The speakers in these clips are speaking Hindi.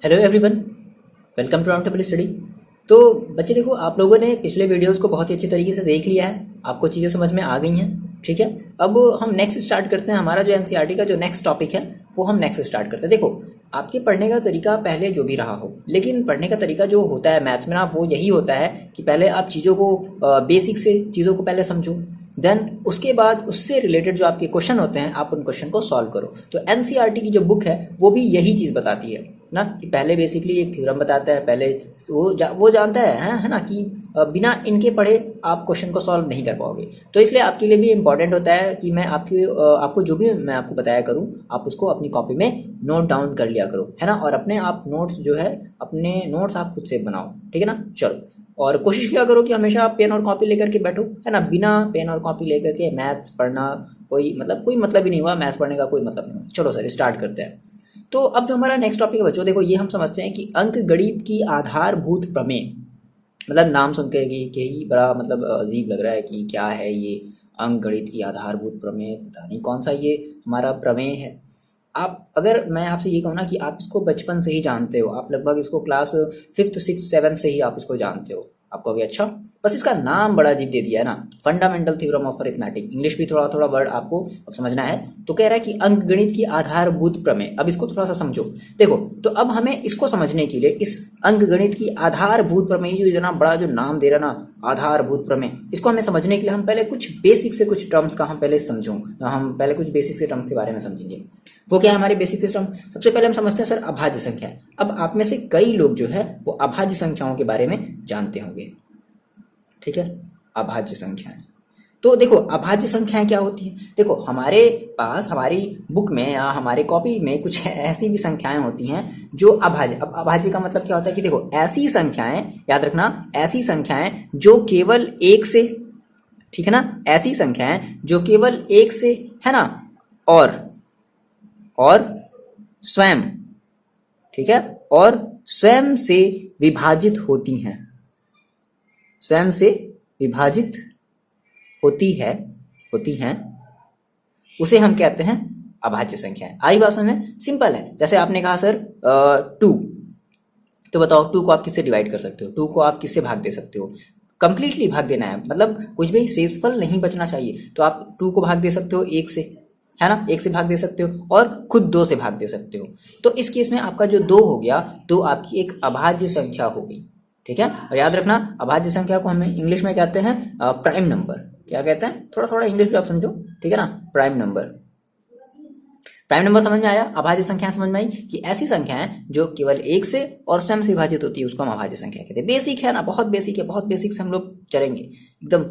Hello everyone, welcome to round table study. तो बच्चे देखो, आप लोगों ने पिछले वीडियोस को बहुत ही अच्छी तरीके से देख लिया है, आपको चीज़ें समझ में आ गई हैं। ठीक है, अब हम नेक्स्ट स्टार्ट करते हैं। हमारा जो एनसीईआरटी का जो नेक्स्ट टॉपिक है वो हम नेक्स्ट स्टार्ट करते हैं। देखो, आपके पढ़ने का तरीका पहले जो भी रहा हो, लेकिन पढ़ने का तरीका जो होता है मैथ्स में ना, वो यही होता है कि पहले आप चीज़ों को बेसिक से चीज़ों को पहले समझो, देन उसके बाद उससे रिलेटेड जो आपके क्वेश्चन होते हैं आप उन क्वेश्चन को सॉल्व करो। तो एनसीईआरटी की जो बुक है वो भी यही चीज़ बताती है ना, कि पहले बेसिकली एक थ्योरम बताता है, पहले वो जानता है ना कि बिना इनके पढ़े आप क्वेश्चन को सॉल्व नहीं कर पाओगे। तो इसलिए आपके लिए भी इम्पॉर्टेंट होता है कि मैं आपको जो भी मैं आपको बताया करूँ, आप उसको अपनी कॉपी में नोट डाउन कर लिया करो, है ना। और अपने आप नोट्स जो है, अपने नोट्स आप खुद से बनाओ, ठीक है ना। चलो, और कोशिश किया करो कि हमेशा आप पेन और कॉपी लेकर के बैठो, है ना। बिना पेन और कॉपी लेकर के मैथ्स पढ़ना कोई मतलब ही नहीं हुआ, मैथ्स पढ़ने का कोई मतलब नहीं हुआ। चलो सर, स्टार्ट करते हैं। तो अब जो हमारा नेक्स्ट टॉपिक है बच्चों, देखो ये हम समझते हैं कि अंक गणित की आधारभूत प्रमेय। नाम सुन के ही बड़ा अजीब लग रहा है कि क्या है ये अंक गणित की आधारभूत प्रमेय, पता नहीं कौन सा ये हमारा प्रमेय है। अगर मैं आपसे ये कहूँ ना कि आप इसको बचपन से ही जानते हो, आप लगभग इसको क्लास 5th 6th 7th से ही आप इसको जानते हो, आप कहोगे अच्छा, बस इसका नाम बड़ा अजीब दे दिया है ना, fundamental theorem of arithmetic. English भी थोड़ा थोड़ा वर्ड आपको अब समझना है। तो कह रहा है कि अंक गणित की आधारभूत प्रमेय। अब इसको थोड़ा सा समझो। देखो, तो अब हमें इसको समझने के लिए इस अंक गणित की आधारभूत प्रमेय, जो इतना बड़ा जो नाम दे रहा ना, आधारभूत प्रमेय, इसको हमें समझने के लिए हम पहले कुछ बेसिक से कुछ टर्म्स का हम पहले समझो। हम पहले कुछ बेसिक से टर्म के बारे में समझेंगे। वो क्या है हमारे बेसिक सिस्टम। सबसे पहले हम समझते हैं सर अभाज्य संख्या। अब आप में से कई लोग जो है वो अभाज्य संख्याओं के बारे में जानते होंगे, ठीक है। अभाज्य संख्याएं, तो देखो अभाज्य संख्याएं क्या होती हैं। देखो, हमारे पास हमारी बुक में या हमारे कॉपी में कुछ ऐसी भी संख्याएं होती हैं जो अभाज्य। अब अभाज्य का मतलब क्या होता है कि देखो, ऐसी संख्याएं, याद रखना, ऐसी संख्याएं जो केवल एक से, ठीक है ना, ऐसी संख्याएं जो केवल एक से, है ना, और स्वयं, ठीक है, और स्वयं से विभाजित होती हैं, स्वयं से विभाजित होती हैं, उसे हम कहते हैं अभाज्य संख्याएं। आई बात समझ में? सिंपल है। जैसे आपने कहा सर 2, तो बताओ 2 को आप किससे डिवाइड कर सकते हो, 2 को आप किससे भाग दे सकते हो? कंप्लीटली भाग देना है, मतलब कुछ भी शेषफल नहीं बचना चाहिए। तो आप 2 को भाग दे सकते हो 1 से, है ना, 1 से भाग दे सकते हो, और खुद 2 से भाग दे सकते हो। तो इस केस में आपका जो 2 हो गया, 2 आपकी एक अभाज्य संख्या हो गई, ठीक है। और याद रखना, अभाज्य संख्या को हम इंग्लिश में कहते हैं प्राइम नंबर। क्या कहते हैं? थोड़ा थोड़ा इंग्लिश भी आप समझो, ठीक है ना। प्राइम नंबर, प्राइम नंबर समझ में आया। अभाज्य संख्याएं समझ में आई कि ऐसी संख्याएं जो केवल एक से और स्वयं से विभाजित होती है, उसको हम अभाज्य संख्या कहते हैं। बेसिक है ना, बहुत बेसिक है, बहुत बेसिक से हम लोग चलेंगे एकदम।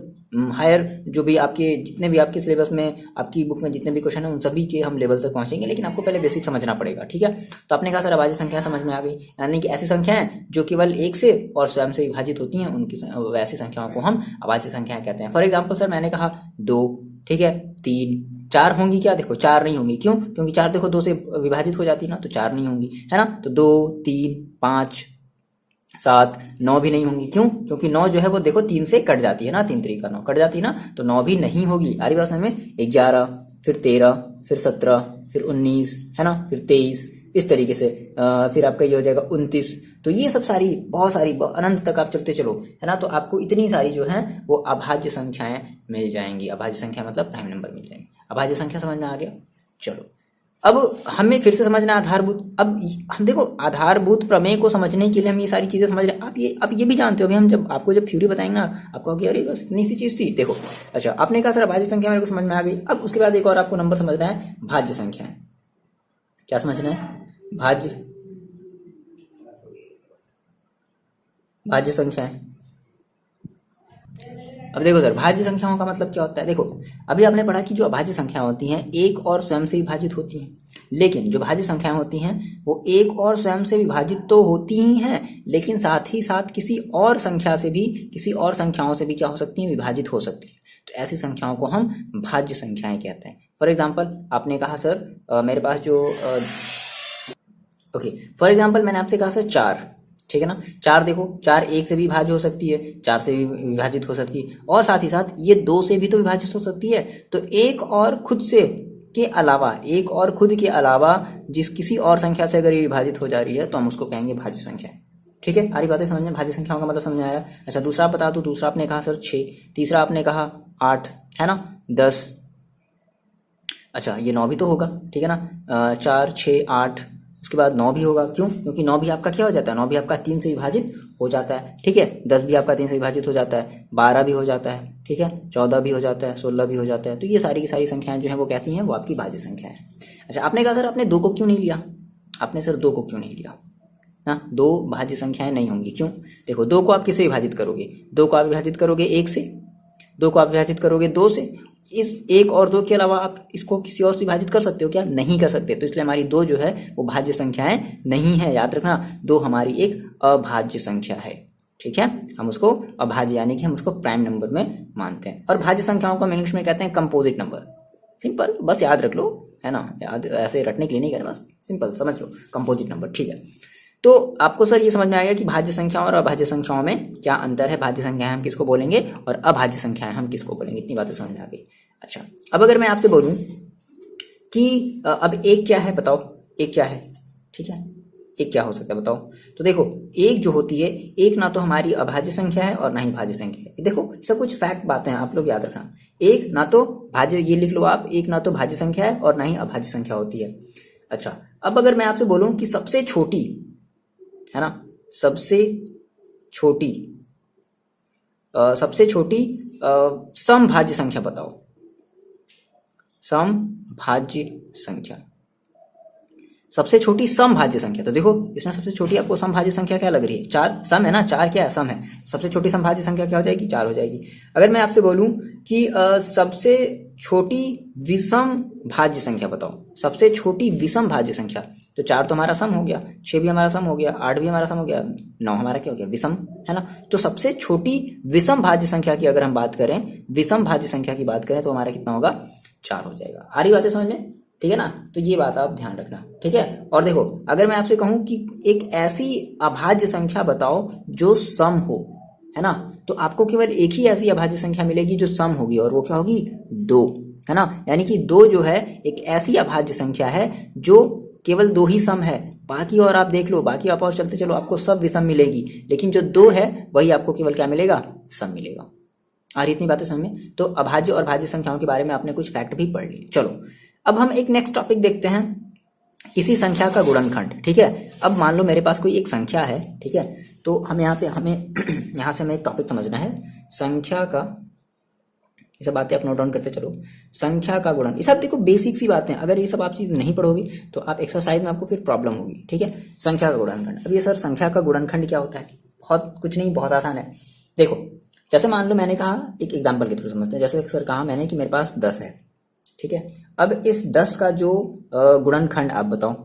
हायर जो भी आपके जितने भी आपके सिलेबस में, आपकी बुक में जितने भी क्वेश्चन है, उन सभी के हम लेवल तक पहुंचेंगे, लेकिन आपको पहले बेसिक समझना पड़ेगा, ठीक है। तो आपने कहा सर अभाज्य संख्या समझ में आ गई, यानी कि ऐसी संख्याएं जो केवल एक से और स्वयं से विभाजित होती हैं, उनकी वैसी संख्याओं को हम अभाज्य संख्याएं कहते हैं। फॉर एग्जाम्पल सर मैंने कहा 2, ठीक है, 3, 4 होंगी क्या? देखो 4 नहीं होंगी। क्यों? क्योंकि 4 देखो 2 से विभाजित हो जाती है ना, तो 4 नहीं होंगी, है ना। तो 2, 3, 5, 7, 9 भी नहीं होंगी। क्यों? क्योंकि 9 जो है वो देखो 3 से कट जाती है ना, 3 3 का 9 कट जाती है ना, तो 9 भी नहीं होगी। आ रही बात समझ में? 11, फिर 13, फिर 17, फिर 19, है ना, फिर 23, इस तरीके से फिर आपका ये हो जाएगा 29। तो ये सब सारी बहुत सारी अनंत तक आप चलते चलो, है ना, तो आपको इतनी सारी जो है वो अभाज्य संख्याएं मिल जाएंगी। अभाज्य संख्या मतलब प्राइम नंबर मिल जाएंगे। अभाज्य संख्या समझ में आ गया। चलो, अब हमें फिर से समझना आधारभूत। अब हम देखो, आधारभूत प्रमेय को समझने के लिए हम ये सारी चीजें समझ रहे हैं। आप ये भी जानते हो, अभी हम जब आपको थ्योरी बताएंगे ना, आपको कि अरे बस इतनी सी चीज थी। देखो, अच्छा आपने कहा सर अभाज्य संख्या मेरे को समझ में आ गई। अब उसके बाद एक और आपको नंबर समझना है, भाज्य संख्याएं। क्या समझना है? भाज्य संख्याएं। अब देखो सर, भाज्य संख्याओं का मतलब क्या होता है। देखो, अभी आपने पढ़ा कि जो अभाज्य संख्या होती हैं एक और स्वयं से विभाजित होती हैं, लेकिन जो भाज्य संख्याएं होती हैं वो एक और स्वयं से विभाजित तो होती ही हैं, लेकिन साथ ही साथ किसी और संख्याओं से भी क्या हो सकती हैं? विभाजित हो सकती हैं। तो ऐसी संख्याओं को हम भाज्य संख्याएं कहते हैं। फॉर एग्जाम्पल आपने कहा सर मेरे पास जो फॉर एग्जाम्पल मैंने आपसे कहा सर 4, ठीक है ना। 4 देखो, 4 1 से भी विभाज्य हो सकती है, 4 से भी विभाजित हो सकती है, और साथ ही साथ ये 2 से भी तो विभाजित हो सकती है। तो एक और खुद से के अलावा, एक और खुद के अलावा जिस किसी और संख्या से अगर ये विभाजित हो जा रही है तो हम उसको कहेंगे भाज्य संख्या। ठीक है, सारी बातें समझ में, भाज्य संख्याओं का मतलब समझ में आया। अच्छा, दूसरा आप बता दो। दूसरा आपने कहा सर 6, तीसरा आपने कहा 8, है ना, 10। अच्छा, ये 9 भी तो होगा, ठीक है ना, 4, 6, 8, उसके बाद 9 भी होगा। क्यों? क्योंकि 9 भी आपका क्या हो जाता है, 9 भी आपका 3 से विभाजित हो जाता है। ठीक है, 10 भी आपका 3 से विभाजित हो जाता है, 12 भी हो जाता है, ठीक है, 14 भी हो जाता है, 16 भी हो जाता है। तो ये सारी की सारी संख्याएं जो है वो कैसी हैं, वो आपकी भाज्य संख्या है। अच्छा, आपने कहा सर आपने 2 को क्यों नहीं लिया, आपने सर 2 को क्यों नहीं लिया ना, 2 भाज्य संख्याएं नहीं होंगी। क्यों? देखो, 2 को आप किससे विभाजित करोगे, 2 को आप विभाजित करोगे 1 से, 2 को आप विभाजित करोगे 2 से। इस 1 और 2 के अलावा आप इसको किसी और से विभाजित कर सकते हो क्या? नहीं कर सकते। तो इसलिए हमारी 2 जो है वो भाज्य संख्याएं नहीं है। याद रखना, 2 हमारी एक अभाज्य संख्या है। ठीक है, हम उसको अभाज्य यानी कि हम उसको प्राइम नंबर में मानते हैं। और भाज्य संख्याओं को हम इंग्लिश में कहते हैं कंपोजिट नंबर। सिंपल, बस याद रख लो, है ना, याद ऐसे रटने के लिए नहीं कर, बस सिंपल समझ लो, कंपोजिट नंबर। ठीक है, तो आपको सर ये समझ में आएगा कि भाज्य संख्याओं और अभाज्य संख्याओं में क्या अंतर है, भाज्य संख्याएं हम किसको बोलेंगे और अभाज्य संख्याएं हम किसको बोलेंगे। इतनी बातें समझ में आ गई। अच्छा, अब अगर मैं आपसे बोलूं कि अब एक क्या है, बताओ एक क्या है। ठीक है, एक क्या हो सकता है बताओ। तो देखो, एक जो होती है, एक ना तो हमारी अभाज्य संख्या है और ना ही भाज्य संख्या है। देखो, सब कुछ फैक्ट बातें हैं, आप लोग याद रखना। एक ना तो भाज्य, ये लिख लो आप, एक ना तो भाज्य संख्या है और ना ही अभाज्य संख्या होती है। अच्छा, अब अगर मैं आपसे बोलूं कि सबसे छोटी, है ना, सबसे छोटी समभाज्य संख्या बताओ, समभाज्य संख्या, सबसे छोटी समभाज्य संख्या। तो देखो, इसमें सबसे छोटी आपको समभाज्य संख्या क्या लग रही है? 4, सम है ना, 4 क्या है, सम है। सबसे छोटी समभाज्य संख्या क्या हो जाएगी? 4 हो जाएगी। अगर मैं आपसे बोलूं कि सबसे छोटी विषम भाज्य संख्या बताओ, सबसे छोटी विषम भाज्य संख्या, तो 4 तो हमारा सम हो गया, 6 भी हमारा सम हो गया, 8 भी हमारा सम हो गया, 9 हमारा क्या हो गया, विषम, है ना। तो सबसे छोटी विषम भाज्य संख्या की अगर हम बात करें, विषम भाज्य संख्या की बात करें, तो हमारा कितना होगा? 4 हो जाएगा। आ रही बातें समझ में? ठीक है ना, तो ये बात आप ध्यान रखना। ठीक है, और देखो, अगर मैं आपसे कहूं कि एक ऐसी अभाज्य संख्या बताओ जो सम हो, है ना, तो आपको केवल एक ही ऐसी अभाज्य संख्या मिलेगी जो सम होगी, और वो क्या होगी? 2, है ना। यानी कि 2 जो है एक ऐसी अभाज्य संख्या है जो केवल 2 ही सम है। बाकी और आप देख लो, बाकी आप और चलते चलो, आपको सब विषम मिलेगी, लेकिन जो 2 है वही आपको केवल क्या मिलेगा? सम मिलेगा। आ रही इतनी बातें समझ में? तो अभाज्य और भाज्य संख्याओं के बारे में आपने कुछ फैक्ट भी पढ़ लिए। चलो, अब हम एक नेक्स्ट टॉपिक देखते हैं, किसी संख्या का गुणनखंड। ठीक है, अब मान लो मेरे पास कोई एक संख्या है, ठीक है, तो हम यहाँ पे हमें यहाँ से हमें एक टॉपिक समझना है, संख्या का, ये सब बातें आप नोट डाउन करते चलो। संख्या का गुणन, ये सब देखो बेसिक सी बातें, अगर ये सब आप चीज नहीं पढ़ोगे तो आप एक्सरसाइज में आपको फिर प्रॉब्लम होगी। ठीक है, संख्या का गुणनखंड। अब ये सर संख्या का गुणनखंड क्या होता है? बहुत कुछ नहीं, बहुत आसान है। देखो, जैसे मान लो मैंने कहा, एक एग्जाम्पल के थ्रू समझते हैं। जैसे सर कहा मैंने कि मेरे पास 10 है, ठीक है, अब इस 10 का जो गुणनखंड आप बताओ,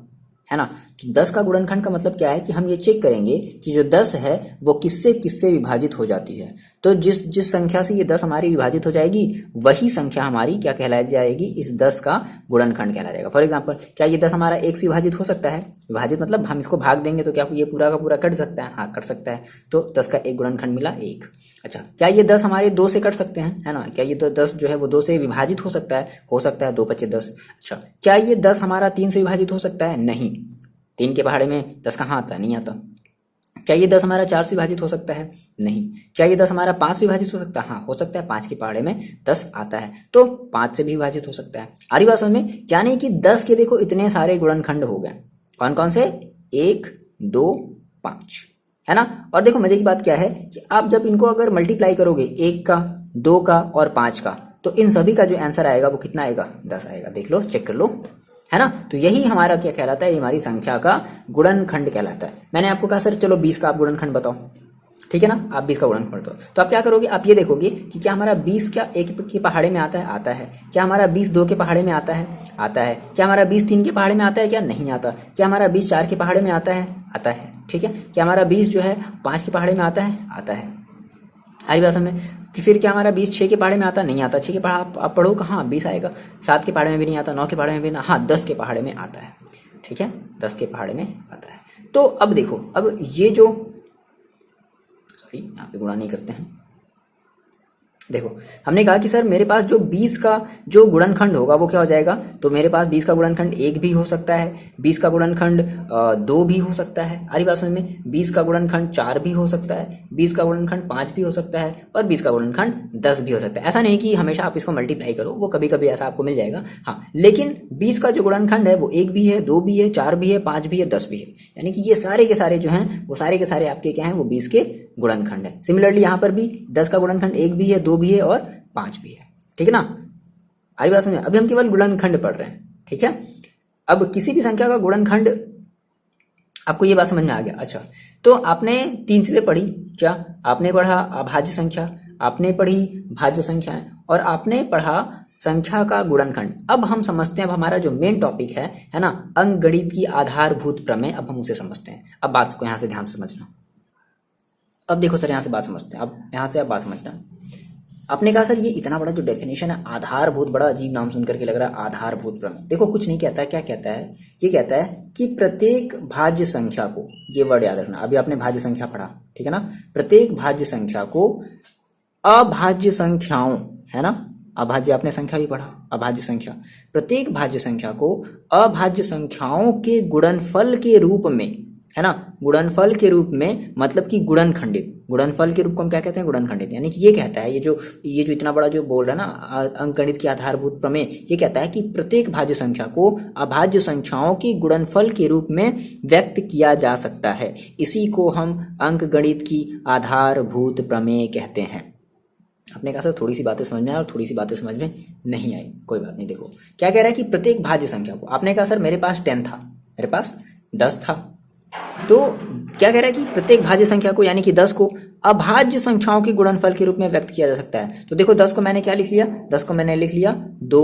है ना। तो 10 का गुणनखंड का मतलब क्या है कि हम ये चेक करेंगे कि जो 10 है वो किससे किससे विभाजित हो जाती है। तो जिस संख्या से ये 10 हमारी विभाजित हो जाएगी, वही संख्या हमारी क्या कहलाई जाएगी? इस 10 का गुणनखंड कहलाया जाएगा। फॉर एग्जाम्पल, क्या ये 10 हमारा 1 से विभाजित हो सकता है? विभाजित मतलब हम इसको भाग देंगे तो क्या ये पूरा का पूरा कट सकता है? हाँ, कट सकता है। तो 10 का एक गुणनखंड मिला 1। अच्छा, क्या ये 10 हमारे 2 से कट सकते हैं? है ना, क्या ये 10 जो है वो 2 से विभाजित हो सकता है? हो सकता है, 2 × 5 = 10। अच्छा, क्या ये 10 हमारा 3 से विभाजित हो सकता है? नहीं, 3 के पहाड़े में 10 कहाँ आता है? नहीं आता। क्या ये 10 हमारा 4 से विभाजित हो सकता है? नहीं। क्या ये 10 हमारा 5 से विभाजित हो सकता है? हाँ, हो सकता है, 5 के पहाड़े में 10 आता है, तो 5 से भी विभाजित हो सकता है। आ रही बात समझ में? क्या नहीं कि 10 के देखो इतने सारे गुणनखंड हो गए, कौन कौन से? 1, 2, 5, है ना। और देखो मजे की बात क्या है कि आप जब इनको अगर मल्टीप्लाई करोगे, 1 का, 2 का और 5 का, तो इन सभी का जो आंसर आएगा वो कितना आएगा? 10 आएगा। देख लो, चेक कर लो, है ना। तो यही हमारा क्या कहलाता है? ये हमारी संख्या का गुणनखंड कहलाता है। मैंने आपको कहा सर चलो 20 का आप गुणनखंड बताओ, ठीक है ना, आप 20 का गुणनखंड बताओ। तो आप क्या करोगे? आप ये देखोगे कि क्या हमारा 20 क्या 1 के पहाड़े में आता है? आता है। क्या हमारा 20 2 के पहाड़े में आता है? आता है। क्या हमारा 20 3 के पहाड़े में आता है? क्या नहीं आता। क्या हमारा 20 4 के पहाड़े में आता है? आता है। ठीक है, क्या हमारा 20 जो है 5 के पहाड़े में आता है? आता है। आई बात समझ में? कि फिर क्या हमारा 20 6 के पहाड़े में आता? नहीं आता। 6 के पहाड़े आप पढ़ो कहाँ? 20 आएगा। 7 के पहाड़े में भी नहीं आता, 9 के पहाड़े में भी ना, हाँ 10 के पहाड़े में आता है। ठीक है, 10 के पहाड़े में आता है। तो अब देखो, अब ये जो, सॉरी यहाँ पे गुणा नहीं करते हैं, देखो हमने कहा कि सर मेरे पास जो 20 का जो गुणनखंड होगा वो क्या हो जाएगा, तो मेरे पास 20 का गुणनखंड 1 भी हो सकता है, 20 का गुणनखंड 2 भी हो सकता है, आ रही बात समझ में, 20 का गुणनखंड 4 भी हो सकता है, 20 का गुणनखंड 5 भी हो सकता है और 20 का गुणनखंड 10 भी हो सकता है। ऐसा नहीं कि हमेशा आप इसको मल्टीप्लाई करो, वो कभी कभी ऐसा आपको मिल जाएगा। हाँ, लेकिन 20 का जो गुणनखंड है वो 1 भी है, 2 भी है, 4 भी है, 5 भी है, 10 भी है, यानी कि ये सारे के सारे जो हैं वो सारे के सारे आपके क्या हैं, वो 20 के गुणनखंड है। सिमिलरली यहाँ पर भी 10 का गुणनखंड 1 भी है, 2 भी है और 5 भी है, ठीक है ना। आई बात समझ, अभी हम केवल गुणनखंड पढ़ रहे हैं, ठीक है। अब किसी भी संख्या का गुणनखंड, आपको ये बात समझ में आ गया। अच्छा, तो आपने 3 चीजें पढ़ी, क्या आपने पढ़ा अभाज्य संख्या, आपने पढ़ी भाज्य संख्याएं और आपने पढ़ा संख्या का गुणनखंड। अब हम समझते हैं, अब हमारा जो मेन टॉपिक है ना, अंकगणित की आधारभूत प्रमेय, अब हम उसे समझते हैं। अब बात को यहां से ध्यान से समझना। अब देखो सर, यहां से बात समझते हैं, अब यहां से आप बात समझना। आपने कहा सर ये इतना बड़ा जो डेफिनेशन है आधारभूत, बड़ा अजीब नाम सुन करके लग रहा है आधारभूत प्रमेय। देखो कुछ नहीं कहता है, क्या कहता है, ये कहता है कि प्रत्येक भाज्य संख्या को, ये वर्ड याद रखना, अभी आपने भाज्य संख्या पढ़ा, ठीक है ना, प्रत्येक भाज्य संख्या को अभाज्य संख्याओं, है ना, अभाज्य आपने संख्या भी पढ़ा, अभाज्य संख्या, प्रत्येक भाज्य संख्या को अभाज्य संख्याओं के गुणनफल के रूप में, है ना, गुणनफल के रूप में, मतलब कि गुणनखंडित, गुणनफल के रूप को हम क्या कहते हैं, गुणनखंडित। यानी कि ये कहता है, ये जो इतना बड़ा जो बोल रहा है ना अंकगणित की आधारभूत प्रमेय, ये कहता है कि प्रत्येक भाज्य संख्या को अभाज्य संख्याओं के गुणनफल के रूप में व्यक्त किया जा सकता है। इसी को हम अंकगणित की आधारभूत प्रमेय कहते हैं। आपने कहा सर थोड़ी सी बातें समझ में आई और थोड़ी सी बातें समझ में नहीं आई, कोई बात नहीं। देखो क्या कह रहा है कि प्रत्येक भाज्य संख्या को, आपने कहा सर मेरे पास 10 था, मेरे पास 10 था, तो क्या कह रहा है कि प्रत्येक भाज्य संख्या को, यानी कि 10 को अभाज्य संख्याओं के गुणनफल के रूप में व्यक्त किया जा सकता है। तो देखो 10 को मैंने क्या लिख लिया, 10 को मैंने लिख लिया 2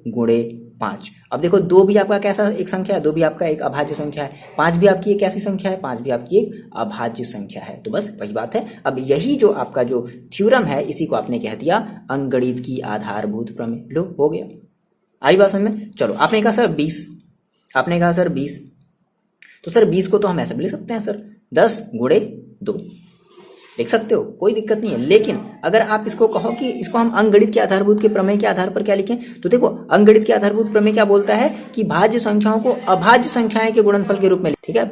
गुणे 5। अब देखो 2 भी आपका कैसा एक संख्या है, 2 भी आपका एक अभाज्य संख्या है, 5 भी आपकी एक कैसी संख्या है, 5 भी आपकी एक अभाज्य संख्या है। तो बस वही बात है। अब यही जो आपका जो थ्योरम है, इसी को आपने कह दिया अंकगणित की आधारभूत प्रमेय। लो हो गया, आई बात समझ में। चलो आपने कहा सर 20, आपने कहा सर 20, तो सर 20 को तो हम ऐसे भी लिख सकते हैं सर 10 गुणे 2, लिख सकते हो, कोई दिक्कत नहीं है। लेकिन अगर आप इसको कहो कि इसको हम अंकगणित के आधारभूत के प्रमेय के आधार पर क्या लिखें, तो देखो अंकगणित के आधारभूत प्रमेय क्या बोलता है कि भाज्य संख्याओं को अभाज्य संख्याएं के गुणनफल के रूप में, ठीक है,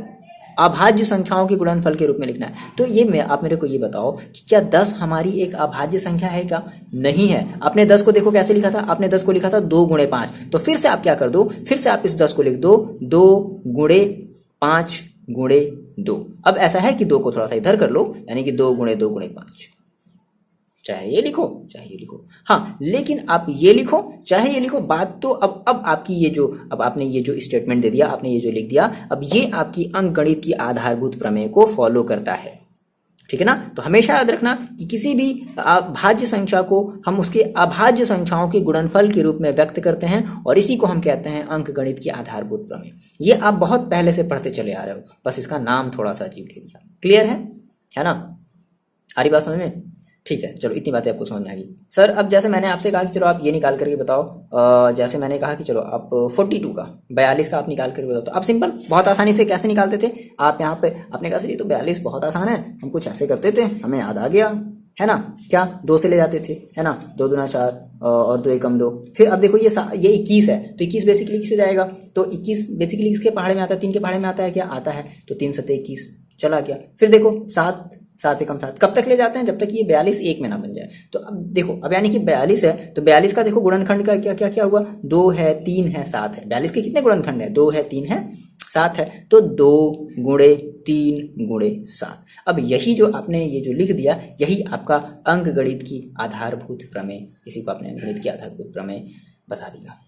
अभाज्य संख्याओं के गुणनफल के रूप में लिखना है। तो ये आप मेरे को ये बताओ कि क्या 10 हमारी एक अभाज्य संख्या है क्या? नहीं है। आपने 10 को देखो कैसे लिखा था, आपने 10 को लिखा था 2 गुणे 5। तो फिर से आप क्या कर दो, फिर से आप इस 10 को लिख दो 2 गुणे 5 गुणे 2। अब ऐसा है कि 2 को थोड़ा सा इधर कर लो, यानी कि 2 गुणे 2 गुणे 5, चाहे ये लिखो चाहे ये लिखो, हाँ, लेकिन आप ये लिखो चाहे ये लिखो, बात तो अब आपकी ये जो, अब आपने ये जो स्टेटमेंट दे दिया, आपने ये जो लिख दिया, अब ये आपकी अंकगणित की आधारभूत प्रमेय को फॉलो करता है, ठीक है ना। तो हमेशा याद रखना कि किसी भी भाज्य संख्या को हम उसके अभाज्य संख्याओं के गुणनफल के रूप में व्यक्त करते हैं, और इसी को हम कहते हैं अंकगणित की आधारभूत प्रमेय। ये आप बहुत पहले से पढ़ते चले आ रहे हो, बस इसका नाम थोड़ा सा अजीब दे दिया। क्लियर है ना, आ रही बात समझ में? ठीक है, चलो इतनी बातें आपको समझ में आ गई। सर अब जैसे मैंने आपसे कहा कि चलो आप ये निकाल करके बताओ, जैसे मैंने कहा कि चलो आप 42 का 42 का आप निकाल करके बताओ, तो आप सिंपल बहुत आसानी से कैसे निकालते थे आप यहाँ पे, आपने कहा सर ये तो 42 बहुत आसान है, हम कुछ ऐसे करते थे, हमें याद आ गया, है ना, क्या 2 से ले जाते थे, है ना, 2 दूना 4 और 2 एकम 2। फिर अब देखो ये 21 है, तो 21 बेसिकली किससे जाएगा, तो 21 बेसिकली किसके पहाड़े में आता है, 3 के पहाड़े में आता है, क्या आता है, तो 3 7 21 चला गया। फिर देखो 7 एकम 7 कब तक ले जाते हैं, जब तक ये 42 एक में ना बन जाए। तो अब देखो, अब यानी कि 42 है, तो 42 का देखो गुणनखंड का क्या क्या क्या हुआ, 2 है 3 है 7 है। 42 के कितने गुणनखंड है, 2 है 3 है 7 है, तो 2 गुणे 3 गुणे 7। अब यही जो आपने ये जो लिख दिया, यही आपका अंकगणित की आधारभूत प्रमेय, इसी को आपने अंकगणित की आधारभूत प्रमेय बता दिया।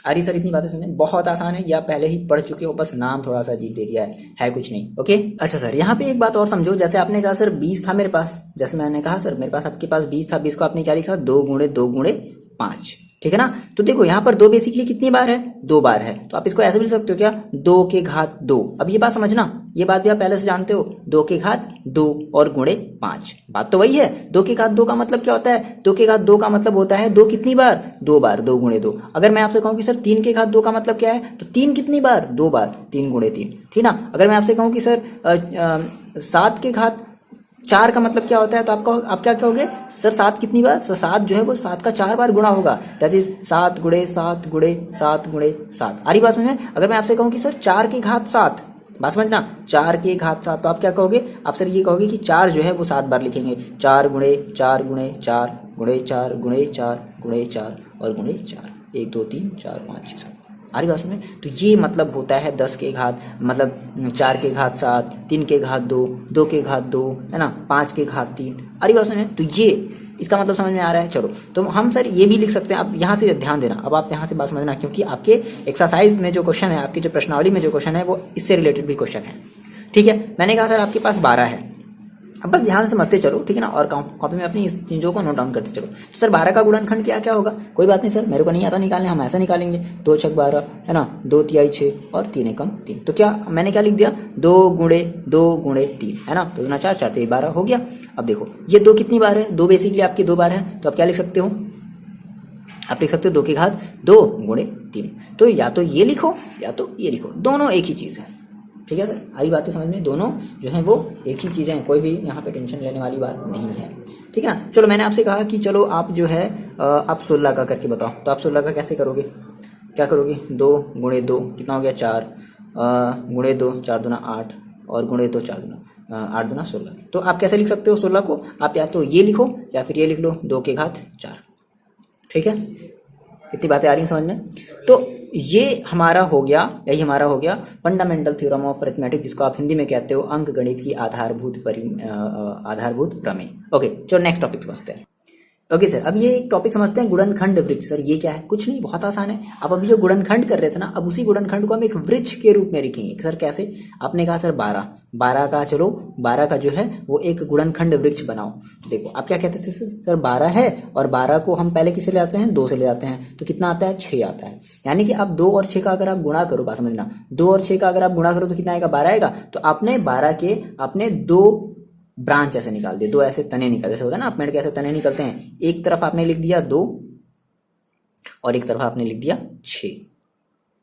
अरे सर इतनी बातें समझे, बहुत आसान है, या पहले ही पढ़ चुके हो, बस नाम थोड़ा सा अजीब दे दिया है कुछ नहीं। ओके, अच्छा सर यहाँ पे एक बात और समझो, जैसे आपने कहा सर 20 था मेरे पास, जैसे मैंने कहा सर मेरे पास, आपके पास 20 था, 20 को आपने क्या लिखा, 2 गुणे 2 गुणे 5, ठीक है ना। तो देखो यहाँ पर 2 बेसिकली कितनी बार है, 2 बार है, तो आप इसको ऐसे भी लिख सकते हो क्या, 2 के घात 2। अब ये बात समझना, ये बात भी आप पहले से जानते हो, 2 के घात 2 और गुणे 5, बात तो वही है। 2 के घात 2 का मतलब क्या होता है, 2 के घात 2 का मतलब होता है 2 कितनी बार, 2 बार, 2 गुणे 2। अगर मैं आपसे कहूँ कि सर 3 के घात 2 का मतलब क्या है, तो 3 कितनी बार, 2 बार, 3 गुणे 3, ठीक ना। अगर मैं आपसे कहूँ कि सर 7 के घात 4 का मतलब क्या होता है, तो आप क्या कहोगे सर 7 कितनी बार, सर 7 जो है वो 7 का 4 बार गुणा होगा, दैट इज 7 गुणे 7 गुणे 7 गुणे 7। आ रही बात समझ में? अगर मैं आपसे कहूँ कि सर 4 की घात 7, बात समझना, 4 की घात 7, तो आप क्या कहोगे, आप सर ये कहोगे कि 4 जो है वो 7 बार लिखेंगे, 4 गुणे 4 गुणे 4 गुणे 4 गुणे 4 गुणे 4 और गुणे 4, 1 2 3 4 5 6 7। आ रही बात समझ में? तो ये मतलब होता है 10 के घात, मतलब 4 के घात 7, 3 के घात 2, 2 के घात 2, है ना, 5 के घात 3। आ रही बात समझ में? तो ये इसका मतलब समझ में आ रहा है। चलो तो हम सर ये भी लिख सकते हैं, आप यहाँ से ध्यान देना, अब आप यहाँ से बात समझना, क्योंकि आपके एक्सरसाइज में जो क्वेश्चन है, आपकी जो प्रश्नावली में जो क्वेश्चन है वो इससे रिलेटेड भी क्वेश्चन है। ठीक है, मैंने कहा सर आपके पास 12 है, अब बस ध्यान से समझते चलो, ठीक है ना, और कॉपी में अपनी इस चीज़ों को नोट डाउन करते चलो। तो सर 12 का गुणनखंड क्या क्या होगा, कोई बात नहीं सर, मेरे को नहीं आता निकालने, हम ऐसा निकालेंगे, 2 छक 12, है ना, 2 तिहाई 6 और 3 एकम 3। तो क्या मैंने क्या लिख दिया, 2 गुणे 2 गुणे 3, है ना, 2 गुना 4, 4 3 12 हो गया। अब देखो ये 2 कितनी बार है, 2 बेसिकली आपकी 2 बार है, तो आप क्या लिख सकते हो, आप लिख सकते हो 2 की घात 2 गुणे 3। तो या तो ये लिखो या तो ये लिखो, दोनों एक ही चीज़ है। ठीक है सर, आई बातें समझ में, दोनों जो हैं वो एक ही चीज़ें हैं, कोई भी यहाँ पे टेंशन लेने वाली बात नहीं है। ठीक है ना, चलो मैंने आपसे कहा कि चलो आप जो है आप 16 का करके बताओ, तो आप 16 का कैसे करोगे, क्या करोगे, 2 गुणे 2 कितना हो गया 4, गुणे 2 4 दूना 8 और गुणे 2 4 दूना 8 दूना 16। तो आप कैसे लिख सकते हो 16 को, आप या तो ये लिखो या फिर ये लिख लो, 2 की घात 4। ठीक है, इतनी बातें आ रही हैं समझ में? तो ये हमारा हो गया, यही हमारा हो गया फंडामेंटल थ्योरम ऑफ अरिथमेटिक, जिसको आप हिंदी में कहते हो अंक गणित की आधारभूत प्रमेय। ओके, चलो नेक्स्ट टॉपिक समझते हैं। ओके सर, अब ये एक टॉपिक समझते हैं, गुणनखंड वृक्ष। सर ये क्या है, कुछ नहीं, बहुत आसान है। आप अभी जो गुणनखंड कर रहे थे ना, अब उसी गुणनखंड को हम एक वृक्ष के रूप में लिखेंगे। सर कैसे, आपने कहा सर 12 का, चलो 12 का जो है वो एक गुणनखंड वृक्ष बनाओ। तो देखो आप क्या कहते थे सर 12 है, और 12 को हम पहले किसे ले आते हैं, 2 से ले आते हैं, तो कितना आता है 6 आता है। यानी कि आप 2 और 6 का अगर आप गुणा करो, बात समझना, 2 और 6 का अगर आप गुणा करो तो कितना आएगा, 12 आएगा। तो आपने 12 के आपने 2 ब्रांच ऐसे निकाल दिए, 2 ऐसे तने निकाल, जैसे होता है ना पेड़ के ऐसे तने निकलते हैं, एक तरफ आपने लिख दिया 2 और एक तरफ आपने लिख दिया 6।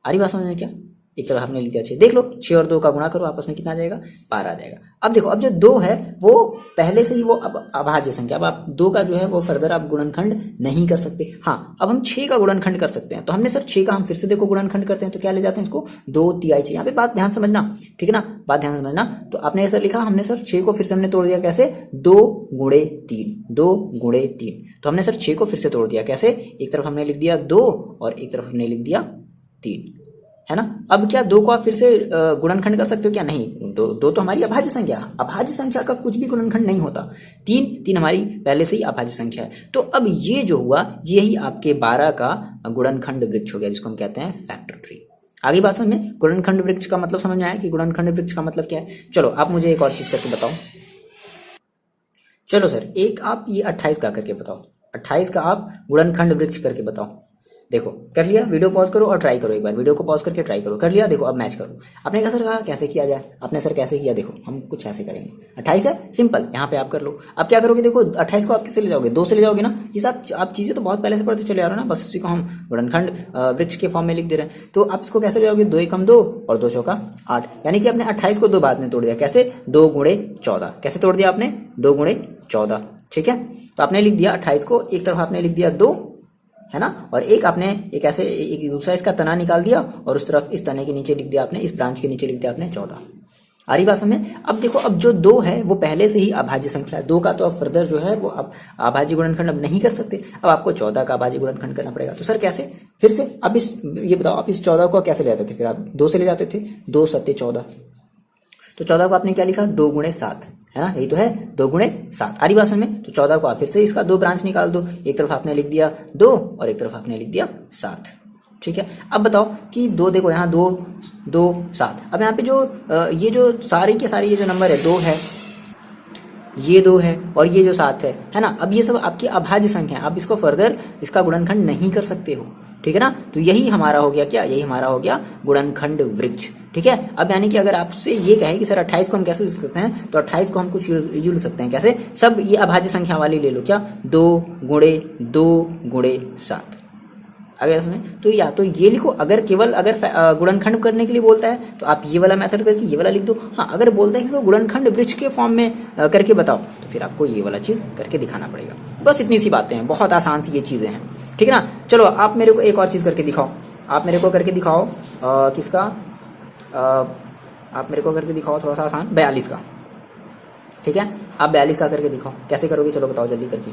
आ रही बात समझ में क्या, एक तरफ आपने लिख दिया 6, देख लो 6 और 2 का गुणा करो, आपस में कितना आ जाएगा, 12 आ जाएगा। अब देखो, अब जो 2 है वो पहले से ही वो अब अभाज्य संख्या, अब आप 2 का जो है वो फर्दर आप गुणनखंड नहीं कर सकते। हाँ, अब हम 6 का गुणनखंड कर सकते हैं। तो हमने सर 6 का हम फिर से देखो गुणनखंड करते हैं, तो क्या ले जाते हैं इसको, 2 तिहाई 6। यहाँ पे बात ध्यान समझना, ठीक है ना, बात ध्यान समझना। तो आपने ऐसा लिखा, हमने सर 6 को फिर से हमने तोड़ दिया, कैसे, 2 गुणे 3, 2 गुणे 3। तो हमने सर 6 को फिर से तोड़ दिया, कैसे, एक तरफ हमने लिख दिया 2 और एक तरफ हमने लिख दिया 3, है ना। अब क्या 2 को आप फिर से गुणनखंड कर सकते हो क्या, नहीं, 2 तो हमारी अभाज्य संख्या, अभाज्य संख्या का कुछ भी गुणनखंड नहीं होता। 3 हमारी पहले से ही अभाज्य संख्या है। तो अब ये जो हुआ, यही आपके 12 का गुणनखंड वृक्ष हो गया, जिसको हम कहते हैं फैक्टर ट्री। आगे बात समझ में, गुणनखंड वृक्ष का मतलब समझ में आया कि गुणनखंड वृक्ष का मतलब क्या है। चलो आप मुझे एक और चीज करके बताओ। चलो सर एक आप ये 28 का करके बताओ, 28 का आप गुणनखंड वृक्ष करके बताओ। देखो कर लिया, वीडियो पॉज करो और ट्राई करो, एक बार वीडियो को पॉज करके ट्राई करो, कर लिया, देखो अब मैच करो। आपने कहा सर कहा कैसे किया जाए, आपने सर कैसे किया, देखो हम कुछ ऐसे करेंगे, 28 है सिंपल, यहाँ पे आप कर लो। अब क्या करोगे, देखो 28 को आप किससे ले जाओगे, 2 से ले जाओगे ना, ये सब आप चीजें तो बहुत पहले से पढ़ते चले आ रहे हो ना, बस इसी को हम गुणनखंड वृक्ष के फॉर्म में लिख दे रहे हैं। तो आप इसको कैसे ले जाओगे, 2 एकम 2 और 2 चौका 8, यानी कि आपने 28 को 2 बार में तोड़ दिया, कैसे, 2 गुणे 14, कैसे तोड़ दिया आपने, 2 गुणे 14। ठीक है, तो आपने लिख दिया 28 को, एक तरफ आपने लिख दिया 2, है ना, और एक आपने एक ऐसे एक दूसरा इसका तना निकाल दिया और उस तरफ इस तने के नीचे लिख दिया आपने, इस ब्रांच के नीचे लिख दिया आपने 14। आ रही बात समझ में? अब देखो, अब जो 2 है वो पहले से ही अभाज्य संख्या है, 2 का तो अब फर्दर जो है वो अब अभाज्य गुणनखंड अब नहीं कर सकते, अब आपको 14 का अभाज्य गुणनखंड करना पड़ेगा। तो सर कैसे, फिर से अब ये बताओ, आप इस 14 को कैसे ले जाते थे, फिर आप 2 से ले जाते थे, 2 सत्ते 14, तो 14 को आपने क्या लिखा, 2 गुणे 7, है ना, यही तो है, 2 गुणे 7। आ रही बात समझ में? तो 14 को आप फिर से इसका 2 ब्रांच निकाल दो, एक तरफ आपने लिख दिया 2 और एक तरफ आपने लिख दिया 7। ठीक है, अब बताओ कि 2, देखो यहाँ 2 2 7, अब यहाँ पे जो ये जो सारी के सारी ये जो नंबर है 2 है, ये 2 है और ये जो 7 है ना, अब ये सब आपकी अभाज्य संख्या है, आप इसको फर्दर इसका गुणनखंड नहीं कर सकते हो। ठीक है ना, तो यही हमारा हो गया क्या, यही हमारा हो गया गुणनखंड वृक्ष। ठीक है, अब यानी कि अगर आपसे ये कहे कि सर 28 को हम कैसे लिख सकते हैं, तो 28 को हम कुछ इजी लिख सकते हैं, कैसे, सब ये अभाज्य संख्या वाली ले लो, क्या, 2 गुणे 2 गुणे 7। आ गया इसमें। तो या तो ये लिखो, अगर केवल अगर गुणनखंड करने के लिए बोलता है तो आप ये वाला मेथड करके ये वाला लिख दो। हाँ, अगर बोलता है कि इसको गुणनखंड वृक्ष के फॉर्म में करके बताओ तो फिर आपको ये वाला चीज़ करके दिखाना पड़ेगा। बस इतनी सी बातें हैं, बहुत आसान सी ये चीज़ें हैं, ठीक है ना। चलो आप मेरे को एक और चीज़ करके दिखाओ, आप मेरे को करके दिखाओ किसका, आप मेरे को करके दिखाओ थोड़ा सा आसान 42 का, ठीक है। आप 42 का करके दिखाओ, कैसे करोगे चलो बताओ जल्दी करके।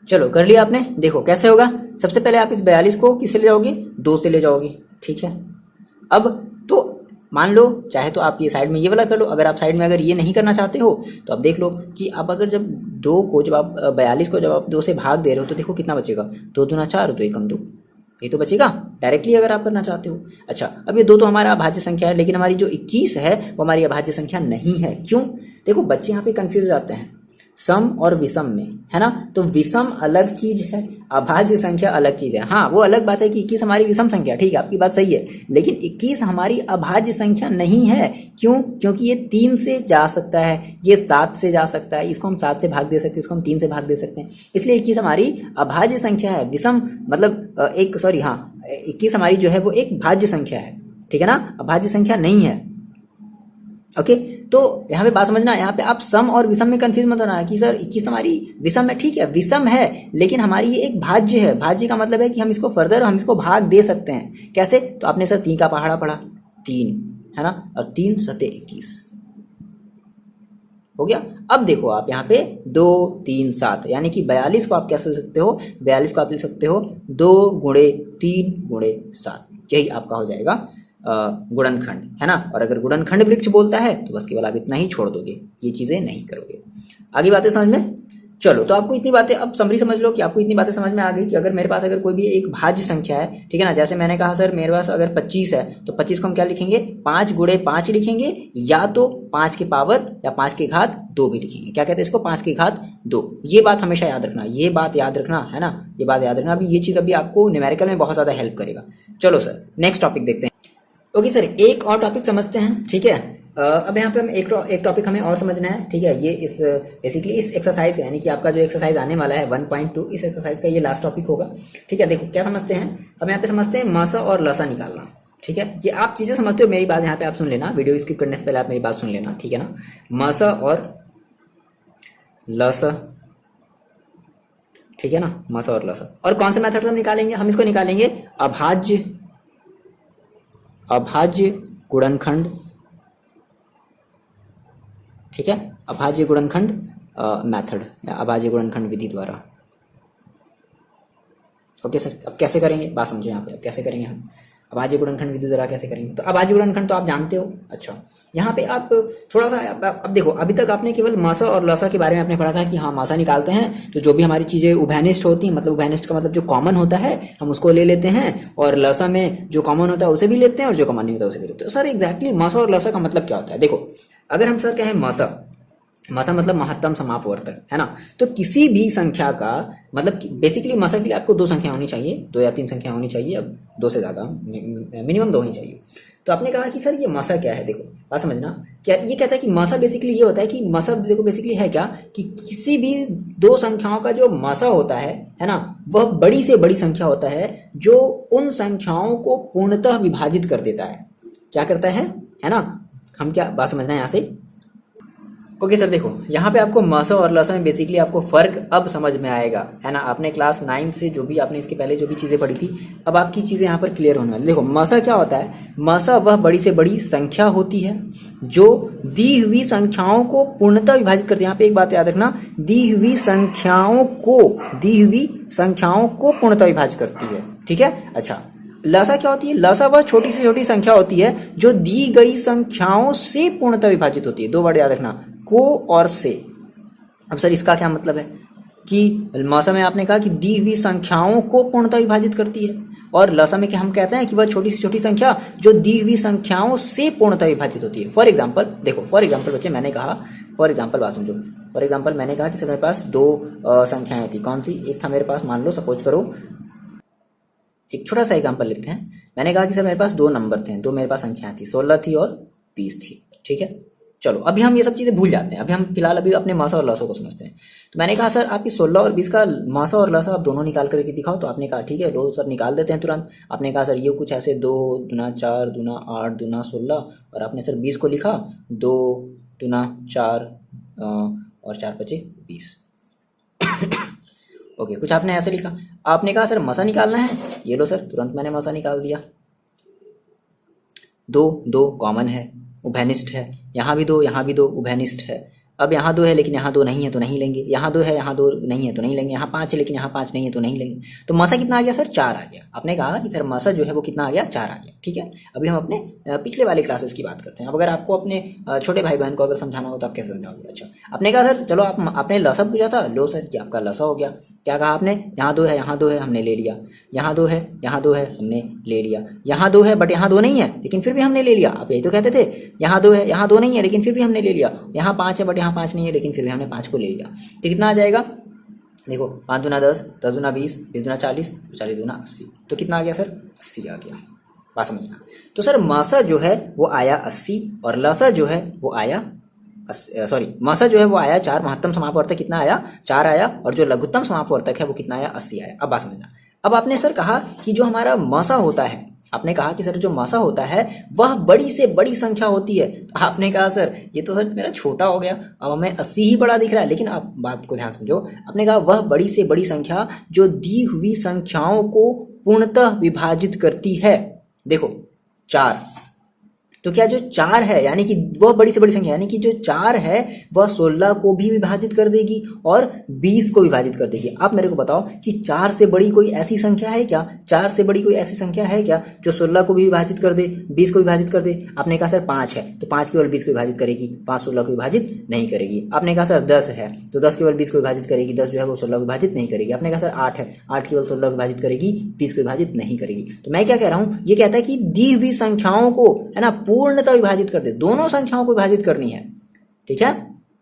चलो कर लिया आपने, देखो कैसे होगा। सबसे पहले आप इस 42 को किससे ले जाओगे, 2 से ले जाओगे, ठीक है। अब तो मान लो चाहे तो आप ये साइड में ये वाला कर लो, अगर आप साइड में अगर ये नहीं करना चाहते हो तो आप देख लो कि आप अगर जब 2 को जब आप 42 को जब आप 2 से भाग दे रहे हो तो देखो कितना बचेगा, 2 दूना 4, 2 एकम 2, ये तो बचेगा डायरेक्टली अगर आप करना चाहते हो। अच्छा, अब ये 2 तो हमारा अभाज्य संख्या है, लेकिन हमारी जो 21 है वो हमारी अभाज्य संख्या नहीं है। क्यों? देखो बच्चे यहाँ पे कंफ्यूज जाते हैं सम और विषम में, है ना। तो विषम अलग चीज है, अभाज्य संख्या अलग चीज है। हाँ, वो अलग बात है कि 21 हमारी विषम संख्या, ठीक है आपकी बात सही है, लेकिन 21 हमारी अभाज्य संख्या नहीं है। क्यों? क्योंकि ये 3 से जा सकता है, ये 7 से जा सकता है, इसको हम 7 से भाग दे सकते हैं, इसको हम 3 से भाग दे सकते हैं, इसलिए 21 हमारी अभाज्य संख्या है। विषम मतलब 21 हमारी जो है वो एक भाज्य संख्या है, ठीक है ना, अभाज्य संख्या नहीं है। ओके, तो यहाँ पे बात समझना, यहाँ पे आप सम और विषम में कंफ्यूज मत होना कि सर 21 हमारी विषम है, ठीक है विषम है, लेकिन हमारी ये एक भाज्य है। भाज्य का मतलब है कि हम इसको फर्दर हम इसको भाग दे सकते हैं। कैसे? तो आपने सर 3 का पहाड़ा पढ़ा, 3 है ना, और 3 सते 21 हो गया। अब देखो आप यहाँ पे 2 3 7 यानी कि 42 को आप कैसे लिख सकते हो, 42 को आप लिख सकते हो 2 गुणे 3 गुणे 7, यही आपका हो जाएगा गुणनखंड, है ना। और अगर गुणनखंड वृक्ष बोलता है तो बस केवल आप इतना ही छोड़ दोगे, ये चीजें नहीं करोगे। आगे बातें समझ में? चलो, तो आपको इतनी बातें अब समरी समझ लो कि आपको इतनी बातें समझ में आ गई कि अगर मेरे पास अगर कोई भी एक भाज्य संख्या है, ठीक है ना, जैसे मैंने कहा सर मेरे पास अगर 25 है तो 25 को हम क्या लिखेंगे, 5 गुणे 5 लिखेंगे, या तो 5 के पावर या 5 की घात 2 भी लिखेंगे। क्या कहते हैं इसको, 5 की घात 2। ये बात हमेशा याद रखना, ये बात याद रखना, है ना, ये बात याद रखना। अभी ये चीज अभी आपको न्यूमेरिकल में बहुत ज्यादा हेल्प करेगा। चलो सर नेक्स्ट टॉपिक देखते हैं। ओके सर, एक और टॉपिक समझते हैं, ठीक है। अब यहाँ पे हम एक टॉपिक हमें और समझना है, ठीक है। ये इस बेसिकली इस एक्सरसाइज का, यानी कि आपका जो एक्सरसाइज आने वाला है 1.2, इस एक्सरसाइज का ये लास्ट टॉपिक होगा, ठीक है। देखो क्या समझते हैं, अब यहाँ पे समझते हैं मासा और लसा निकालना, ठीक है। ये आप चीजें समझते हो, मेरी बात यहाँ पे आप सुन लेना, वीडियो स्किप करने से पहले आप मेरी बात सुन लेना, ठीक है ना। मासा और लसा, ठीक है ना, मासा और लसा। और कौन से मेथड से हम निकालेंगे, हम इसको निकालेंगे अभाज्य गुणनखंड, ठीक है, अभाज्य गुणनखंड मेथड या अभाज्य गुणनखंड विधि द्वारा। ओके सर, अब कैसे करेंगे बात समझो यहाँ पे, अब कैसे करेंगे हम अभाज्य गुणनखंड विधि द्वारा कैसे करेंगे। तो अभाज्य गुणनखंड तो आप जानते हो। अच्छा, यहाँ पे आप थोड़ा सा अब देखो, अभी तक आपने केवल मासा और लसा के बारे में आपने पढ़ा था कि हाँ मासा निकालते हैं तो जो भी हमारी चीजें उभयनिष्ठ होती हैं, मतलब उभयनिष्ठ का मतलब जो कॉमन होता है हम उसको ले लेते हैं, और लसा में जो कॉमन होता है उसे भी लेते हैं और जो कॉमन नहीं होता उसे भी लेते हैं। सर एग्जैक्टली मासा और लसा का मतलब क्या होता है? देखो, अगर हम सर कहें मासा मतलब महत्तम समापवर्तक, है ना, तो किसी भी संख्या का मतलब बेसिकली मासा के लिए आपको 2 संख्या होनी चाहिए, 2 या 3 संख्या होनी चाहिए, अब 2 से ज्यादा मिनिमम 2 ही चाहिए। तो आपने कहा कि सर ये मासा क्या है, देखो बात समझना, क्या ये कहता है कि मासा बेसिकली ये होता है कि मासा देखो बेसिकली है क्या कि किसी भी 2 संख्याओं का जो मासा होता है ना, वह बड़ी से बड़ी संख्या होता है जो उन संख्याओं को पूर्णतः विभाजित कर देता है। क्या करता है ना, हम क्या बात समझना है यहाँ से। ओके सर, देखो यहाँ पे आपको मासा और लसा में बेसिकली आपको फर्क अब समझ में आएगा, है ना। आपने क्लास 9 से जो भी आपने इसके पहले जो भी चीजें पढ़ी थी, अब आपकी चीजें यहाँ पर क्लियर होने वाली। देखो मासा क्या होता है, मासा वह बड़ी से बड़ी संख्या होती है जो दी हुई संख्याओं को पूर्णतः विभाजित करती है। यहाँ पे एक बात याद रखना, दी हुई संख्याओं को पूर्णतः विभाजित करती है, ठीक है। अच्छा, लसा क्या होती है, लसा वह छोटी से छोटी संख्या होती है जो दी गई संख्याओं से पूर्णतः विभाजित होती है। 2 वर्ड याद रखना, को और से। अब सर इसका क्या मतलब है कि मासा में आपने कहा कि दी हुई संख्याओं को पूर्णतः विभाजित करती है, और लसा में क्या हम कहते हैं कि वह छोटी से छोटी संख्या जो दी हुई संख्याओं से पूर्णतः विभाजित होती है। फॉर एग्जाम्पल देखो, फॉर एग्जाम्पल बच्चे मैंने कहा, फॉर एग्जाम्पल बात समझो, फॉर एग्जाम्पल मैंने कहा कि सर मेरे पास 2 संख्याएं थी। कौन सी? एक था मेरे पास, मान लो सपोज करो, एक छोटा सा एग्जाम्पल लेते हैं। मैंने कहा कि सर मेरे पास 2 नंबर थे, 2 मेरे पास संख्याएं थी, 16 थी और 20 थी, ठीक है। चलो अभी हम ये सब चीज़ें भूल जाते हैं, अभी हम फिलहाल अभी अपने मासा और लसा को समझते हैं। तो मैंने कहा सर आप इस 16 और 20 का मासा और लसा आप दोनों निकाल करके दिखाओ। तो आपने कहा ठीक है लो सर निकाल देते हैं तुरंत। आपने कहा सर ये कुछ ऐसे 2 दूना 4 दूना 8 दूना 16 और आपने सर 20 को लिखा 2 दूना 4 और 4 बचे 20। ओके कुछ आपने ऐसे लिखा। आपने कहा सर मसा निकालना है, ये लो सर तुरंत मैंने मसा निकाल दिया। 2 कॉमन है, उभयनिष्ठ है, यहाँ भी 2 यहाँ भी 2 उभयनिष्ठ है। अब यहाँ 2 है लेकिन यहाँ 2 नहीं है तो नहीं लेंगे, यहाँ 2 है यहाँ 2 नहीं है तो नहीं लेंगे, यहाँ 5 है लेकिन यहाँ 5 नहीं है तो नहीं लेंगे। तो मसा कितना आ गया सर 4 आ गया। आपने कहा कि सर मसा जो है वो कितना आ गया 4 आ गया। ठीक है अभी हम अपने पिछले वाले क्लासेस की बात करते हैं। अब अगर आपको अपने छोटे भाई बहन को अगर समझाना हो तो आप कैसे समझाओगे। अच्छा आपने कहा सर चलो आपने लसा पूछा था, लो सर कि आपका लसा हो गया। क्या कहा आपने, यहाँ 2 है यहाँ 2 है हमने ले लिया, यहाँ 2 है यहाँ 2 है हमने ले लिया, यहाँ 2 है बट यहाँ 2 नहीं है लेकिन फिर भी हमने ले लिया। आप यही तो कहते थे, यहाँ 2 है यहाँ 2 नहीं है लेकिन फिर भी हमने ले लिया, यहाँ 5 है बट यहाँ 5 नहीं है लेकिन फिर भी हमने 5 को ले लिया। तो कितना आ जाएगा, देखो 5 दूना 10, 10 दूना 20, 20 दूना 40, 40 दूना 80। तो कितना आ गया सर 80 आ गया। बात समझना। तो सर मासा जो है वो आया 80 और लसा जो है वो आया मासा जो है वो आया 4। महत्तम समापवर्तक कितना आया 4 आया और जो लघुत्तम समापवर्तक है वो कितना आया 80 आया। अब बात समझना। अब आपने सर कहा कि जो हमारा मासा होता है, आपने कहा कि सर जो मासा होता है वह बड़ी से बड़ी संख्या होती है। तो आपने कहा सर ये तो सर मेरा छोटा हो गया, अब हमें 80 ही बड़ा दिख रहा है। लेकिन आप बात को ध्यान समझो, आपने कहा वह बड़ी से बड़ी संख्या जो दी हुई संख्याओं को पूर्णतः विभाजित करती है। देखो 4, तो क्या जो 4 है यानी कि वह बड़ी से बड़ी संख्या यानी कि जो 4 है वह 16 को भी विभाजित कर देगी और 20 को विभाजित कर देगी। आप मेरे को बताओ कि 4 से बड़ी कोई ऐसी संख्या है क्या, 4 से बड़ी कोई ऐसी संख्या है क्या जो 16 को भी विभाजित कर दे, 20 को विभाजित कर दे। आपने कहा सर 5 है तो 5 केवल 20 को विभाजित करेगी, 5 16 को विभाजित नहीं करेगी। आपने कहा सर 10 है तो 10 केवल 20 को विभाजित करेगी, 10 जो है वो 16 को विभाजित नहीं करेगी। आपने कहा सर 8 है, 8 केवल 16 को विभाजित करेगी, 20 को विभाजित नहीं करेगी। तो मैं क्या कह रहा हूं, ये कहता है कि दी हुई संख्याओं को है ना पूर्णतः विभाजित कर दे, दोनों संख्याओं को विभाजित करनी है। ठीक है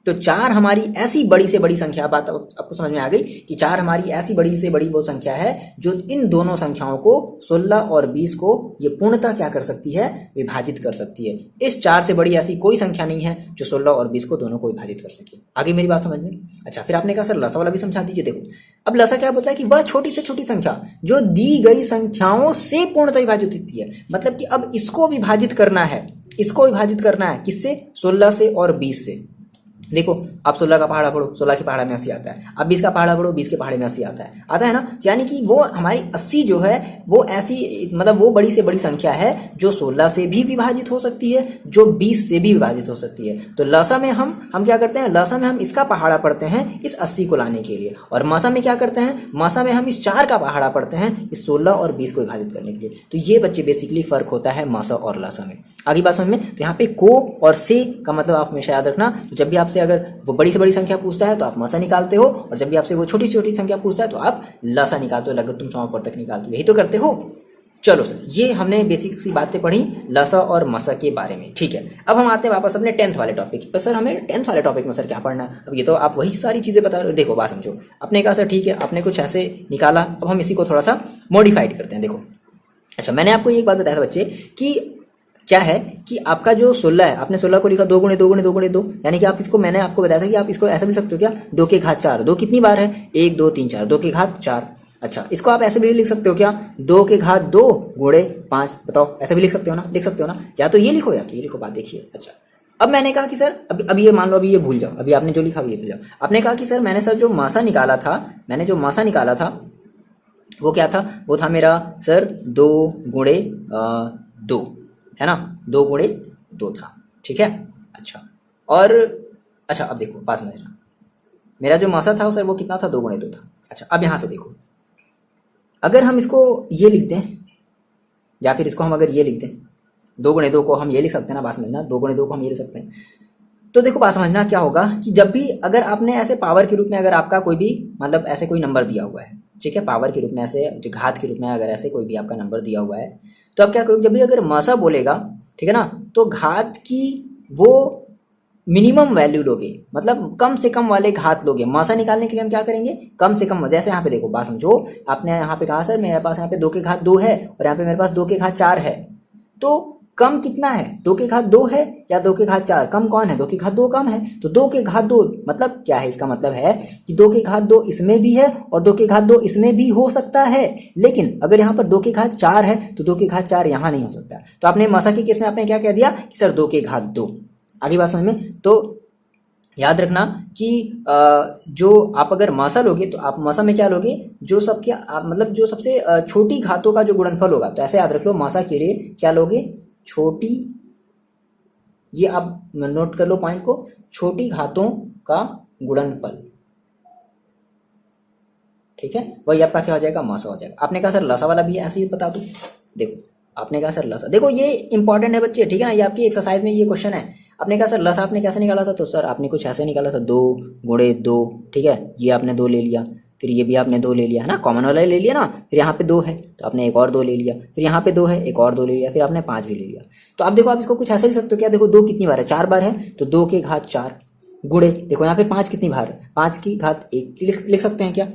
तो 4 हमारी ऐसी बड़ी से बड़ी संख्या, बात आपको समझ में आ गई कि 4 हमारी ऐसी बड़ी से बड़ी वो संख्या है जो इन दोनों संख्याओं को 16 और 20 को ये पूर्णतः क्या कर सकती है, विभाजित कर सकती है। इस 4 से बड़ी ऐसी कोई संख्या नहीं है जो 16 और 20 को दोनों को विभाजित कर सके। आगे मेरी बात समझ में। अच्छा फिर आपने कहा सर लसा वाला भी समझा दीजिए। देखो अब लसा क्या बोलता है कि वह छोटी से छोटी संख्या जो दी गई संख्याओं से पूर्णतः विभाजित होती है। मतलब कि अब इसको विभाजित करना है, इसको विभाजित करना है किससे, 16 से और 20 से। देखो आप 16 का पहाड़ा पढ़ो, 16 के पहाड़ा में 80 आता है। आप 20 का पहाड़ा पढ़ो, 20 के पहाड़े में 80 आता है ना। यानी कि वो हमारी 80 जो है वो ऐसी मतलब वो बड़ी से बड़ी संख्या है जो 16 से भी विभाजित हो सकती है, जो 20 से भी विभाजित हो सकती है। तो लसा में हम क्या करते हैं, लसा में हम इसका पहाड़ा पढ़ते हैं इस 80 को लाने के लिए, और मासा में क्या करते हैं, मासा में हम इस 4 का पहाड़ा पढ़ते हैं इस 16 और 20 को विभाजित करने के लिए। तो ये बच्चे बेसिकली फर्क होता है मासा और लसा में। आगे बात समझ में। तो यहाँ पे को और से का मतलब आप हमेशा याद रखना। तो जब भी आपसे अगर वो बड़ी से बड़ी संख्या पूछता है तो आप मासा निकालते हो, और जब भी आपसे वो छोटी से छोटी संख्या पूछता है तो आप लसा निकालते हो, लघुत्तम समापवर्तक निकालते हो। यही तो करते हो। चलो सर ये हमने बेसिक सी बातें पढ़ी लसा और मसा के बारे में। ठीक है अब हम आते हैं वापस अपने 10th वाले टॉपिक पर। सर हमें 10th वाले टॉपिक में सर क्या पढ़ना है, अब ये तो आप वही सारी चीजें बता रहे हो। देखो बात समझो, आपने कहा सर ठीक है आपने कुछ ऐसे निकाला, अब हम इसी को थोड़ा सा मॉडिफाइड करते हैं। देखो अच्छा मैंने आपको एक बात बताया था बच्चे कि क्या है कि आपका जो 16 है, आपने 16 को लिखा 2 गुणे 2 गुणे 2 गुणे 2, यानी कि आप इसको, मैंने आपको बताया था कि आप इसको ऐसा भी लिख सकते हो क्या, 2 के घात 4। 2 कितनी बार है, 1 2 3 4, 2 के घात 4। अच्छा इसको आप ऐसे भी लिख सकते हो क्या, 2 के घात 2 गुणे 5। बताओ ऐसे भी लिख सकते हो ना, लिख सकते हो ना। या तो ये लिखो या तो ये लिखो। बात देखिए। अच्छा अब मैंने कहा कि सर अभी ये मान लो, अभी ये भूल जाओ, अभी आपने जो लिखा ये भूल जाओ। आपने कहा कि सर मैंने सर जो मासा निकाला था, मैंने जो मासा निकाला था वो क्या था, वो था मेरा सर 2 गुणे 2 है ना, 2 गुणे 2 था। ठीक है अच्छा और अच्छा अब देखो बात समझना, मेरा जो मासा था सर वो कितना था, 2 गुणे 2 था। अच्छा अब यहां से देखो, अगर हम इसको ये लिख दें या फिर इसको हम अगर ये लिख दें, 2 गुणे 2 को हम ये लिख सकते हैं ना, बात समझना, 2 गुणे 2 को हम ये लिख सकते हैं। तो देखो बात समझना क्या होगा कि जब भी अगर आपने ऐसे पावर के रूप में अगर आपका कोई भी मतलब ऐसे कोई नंबर दिया हुआ है, ठीक है, पावर के रूप में ऐसे जो घात के रूप में अगर ऐसे कोई भी आपका नंबर दिया हुआ है, तो आप क्या करोगे, जब भी अगर मासा बोलेगा, ठीक है ना, तो घात की वो मिनिमम वैल्यू लोगे, मतलब कम से कम वाले घात लोगे। मासा निकालने के लिए हम क्या करेंगे, कम से कम। जैसे यहाँ पे देखो बात समझो, आपने यहाँ पे कहा सर मेरे पास यहाँ पे 2 के घात 2 है और यहाँ पे मेरे पास 2 के घात 4 है, तो कम कितना है, 2 के घात 2 है या 2 के घात 4? कम कौन है? 2 के घात 2 कम है, तो 2 के घात 2 मतलब क्या है? इसका मतलब है कि 2 के घात 2 इसमें भी है और 2 के घात 2 इसमें भी हो सकता है, लेकिन अगर यहाँ पर 2 के घात 4 है तो 2 के घात 4 यहाँ नहीं हो सकता। तो आपने मसा के केस में आपने क्या कह दिया कि सर 2 के घात 2। आगे बात समझ में? तो याद रखना कि जो आप अगर मासा लोगे तो आप मासा में क्या लोगे, जो सबके मतलब जो सबसे छोटी घातों का जो गुणनफल होगा, तो ऐसे याद रख लो मासा के लिए क्या लोगे, छोटी, ये आप नोट कर लो पॉइंट को, छोटी घातों का गुणनफल, ठीक है, वही आपका क्या हो जाएगा, मासा हो जाएगा। आपने कहा सर लसा वाला भी ऐसे ही बता दो, देखो आपने कहा सर लसा, देखो ये इंपॉर्टेंट है बच्चे, ठीक है ना, ये आपकी एक्सरसाइज में ये क्वेश्चन है। आपने कहा सर लसा आपने कैसे निकाला था, तो सर आपने कुछ ऐसे निकाला था 2 गुणे 2, ठीक है, ये आपने 2 ले लिया, फिर ये भी आपने 2 ले लिया है ना, कॉमन वाला ले लिया ना, फिर यहाँ पे 2 है तो आपने एक और 2 ले लिया, फिर यहाँ पे 2 है एक और 2 ले लिया, फिर आपने 5 भी ले लिया। तो आप देखो आप इसको कुछ ऐसे लिख सकते हो क्या, देखो 2 कितनी बार है, 4 बार है, तो 2 के घात 4 गुणे, देखो यहाँ पे 5 कितनी बार है, 5 की घात 1 लिख सकते हैं क्या,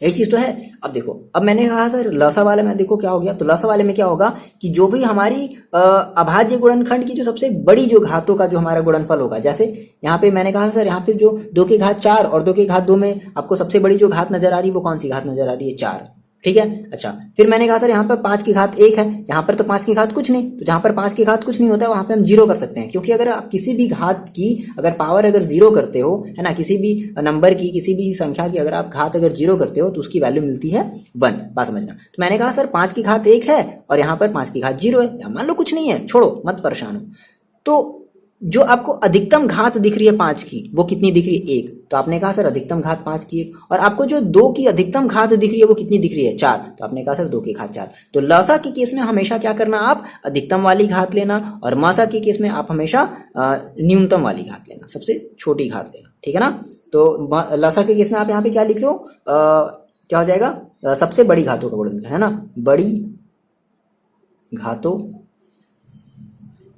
यही चीज तो है। अब देखो, अब मैंने कहा सर लसा वाले में देखो क्या हो गया, तो लसा वाले में क्या होगा कि जो भी हमारी अभाज्य गुणनखंड की जो सबसे बड़ी जो घातों का जो हमारा गुणनफल होगा, जैसे यहाँ पे मैंने कहा सर यहाँ पे जो 2 के घात 4 और 2 के घात 2 में आपको सबसे बड़ी जो घात नजर आ रही है वो कौन सी घात नजर आ रही है, 4, ठीक है। अच्छा, फिर मैंने कहा सर यहाँ पर 5 की घात 1 है, यहाँ पर तो 5 की घात कुछ नहीं, तो जहाँ पर 5 की घात कुछ नहीं होता है वहाँ पे हम 0 कर सकते हैं, क्योंकि अगर आप किसी भी घात की अगर पावर अगर 0 करते हो, है ना, किसी भी नंबर की किसी भी संख्या की अगर आप घात अगर 0 करते हो तो उसकी वैल्यू मिलती है 1, बात समझना। तो मैंने कहा सर 5 की घात 1 है और यहाँ पर 5 की घात 0 है, मान लो कुछ नहीं है, छोड़ो मत परेशान हो, तो जो आपको अधिकतम घात दिख रही है 5 की वो कितनी दिख रही है, 1, तो आपने कहा सर अधिकतम घात 5 की 1, और आपको जो 2 की अधिकतम घात दिख रही है वो कितनी दिख रही है, 4, तो आपने कहा सर 2 की घात 4। तो लसा के केस में हमेशा क्या करना, आप अधिकतम वाली घात लेना, और मासा के केस में आप हमेशा न्यूनतम वाली घात लेना, सबसे छोटी घात लेना, ठीक है ना। तो लसा के केस में आप यहाँ पे क्या लिख लो, क्या हो जाएगा, सबसे बड़ी घातों का गुणनफल, है ना, बड़ी घातों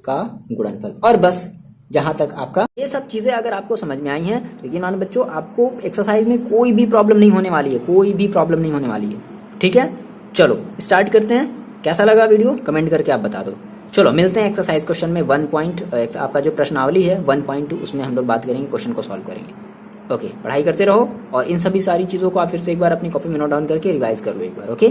का गुणनफल। और बस जहां तक आपका ये सब चीजें अगर आपको समझ में आई हैं तो यकीन मानो बच्चों आपको एक्सरसाइज में कोई भी प्रॉब्लम नहीं होने वाली है, कोई भी प्रॉब्लम नहीं होने वाली है, ठीक है। चलो स्टार्ट करते हैं, कैसा लगा वीडियो कमेंट करके आप बता दो। चलो मिलते हैं एक्सरसाइज क्वेश्चन में 1 आपका जो प्रश्नावली है 1.2 उसमें हम लोग बात करेंगे, क्वेश्चन को सॉल्व करेंगे। ओके, पढ़ाई करते रहो और इन सभी सारी चीज़ों को आप फिर से एक बार अपनी कॉपी में नोट डाउन करके रिवाइज कर लो एक बार। ओके।